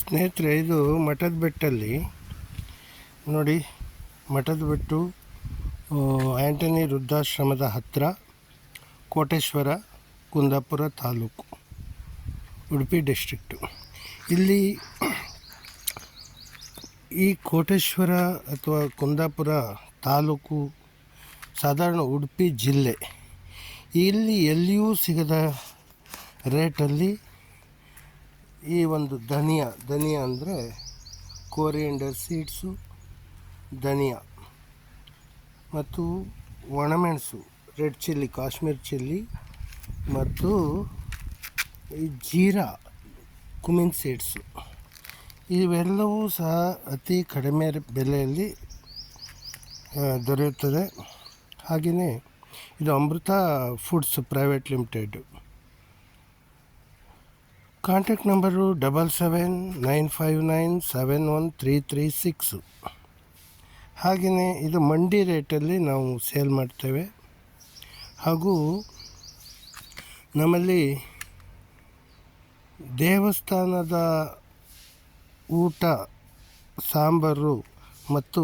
ಸ್ನೇಹಿತರೆ, ಇದು ಮಠದ ಬೆಟ್ಟಲ್ಲಿ ನೋಡಿ. ಮಠದ ಬೆಟ್ಟು ಆ್ಯಂಟನಿ ವೃದ್ಧಾಶ್ರಮದ ಹತ್ತಿರ, ಕೋಟೇಶ್ವರ, ಕುಂದಾಪುರ ತಾಲೂಕು, ಉಡುಪಿ ಡಿಸ್ಟ್ರಿಕ್ಟು. ಇಲ್ಲಿ ಈ ಕೋಟೇಶ್ವರ ಅಥವಾ ಕುಂದಾಪುರ ತಾಲೂಕು ಸಾಧಾರಣ ಉಡುಪಿ ಜಿಲ್ಲೆ. ಇಲ್ಲಿ ಎಲ್ಲಿಯೂ ಸಿಗದ ರೇಟಲ್ಲಿ ಈ ಒಂದು ಧನಿಯಾ ಅಂದರೆ ಕೋರಿಯಂಡರ್ ಸೀಡ್ಸು, ಧನಿಯಾ ಮತ್ತು ಒಣಮೆಣಸು, ರೆಡ್ ಚಿಲ್ಲಿ, ಕಾಶ್ಮೀರ್ ಚಿಲ್ಲಿ ಮತ್ತು ಈ ಜೀರಾ, ಕುಮಿನ್ ಸೀಡ್ಸು, ಇವೆಲ್ಲವೂ ಸಹ ಅತಿ ಕಡಿಮೆ ಬೆಲೆಯಲ್ಲಿ ದೊರೆಯುತ್ತದೆ. ಹಾಗೆಯೇ ಇದು Amrutha foods private limited. Contact number 7795971336. ಹಾಗೆಯೇ ಇದು ಮಂಡಿ ರೇಟಲ್ಲಿ ನಾವು ಸೇಲ್ ಮಾಡ್ತೇವೆ. ಹಾಗೂ ನಮ್ಮಲ್ಲಿ ದೇವಸ್ಥಾನದ ಊಟ, ಸಾಂಬಾರು ಮತ್ತು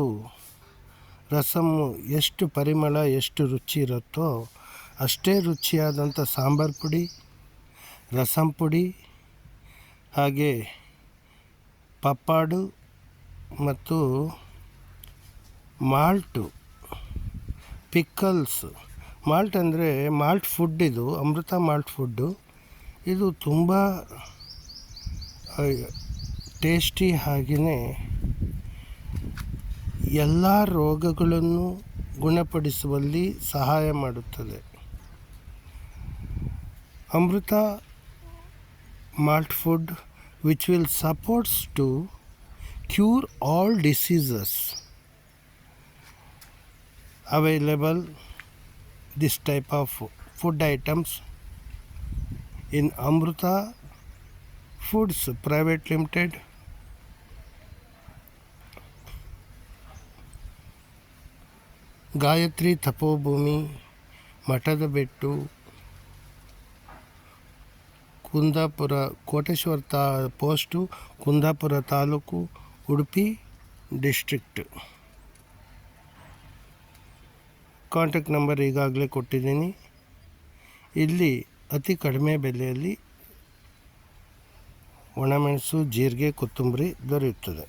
ರಸಮ್ಮು ಎಷ್ಟು ಪರಿಮಳ, ಎಷ್ಟು ರುಚಿ ಇರುತ್ತೋ ಅಷ್ಟೇ ರುಚಿಯಾದಂಥ ಸಾಂಬಾರು ಪುಡಿ, ರಸಂ ಪುಡಿ, ಹಾಗೆ ಪಪ್ಪಾಡು ಮತ್ತು ಮಾಲ್ಟು, ಪಿಕ್ಕಲ್ಸ್. ಮಾಲ್ಟ್ ಅಂದರೆ ಮಾಲ್ಟ್ ಫುಡ್, ಇದು ಅಮೃತ ಮಾಲ್ಟ್ ಫುಡ್ಡು. ಇದು ತುಂಬ ಟೇಸ್ಟಿ, ಹಾಗೆಯೇ ಎಲ್ಲ ರೋಗಗಳನ್ನು ಗುಣಪಡಿಸುವಲ್ಲಿ ಸಹಾಯ ಮಾಡುತ್ತದೆ. ಅಮೃತ malt food which will supports to cure all diseases. Available this type of food items in Amruta Foods Private Limited, Gayatri Tapobhoomi, Mathada Bettu, Kundapura, Koteshwara post, Kundapura taluk, Udupi district. Contact number ಈಗಾಗಲೇ ಕೊಟ್ಟಿದ್ದೀನಿ. ಇಲ್ಲಿ ಅತಿ ಕಡಿಮೆ ಬೆಲೆಯಲ್ಲಿ ಒಣಮೆಣಸು, ಜೀರಿಗೆ, ಕೊತ್ತಂಬರಿ ದೊರೆಯುತ್ತದೆ.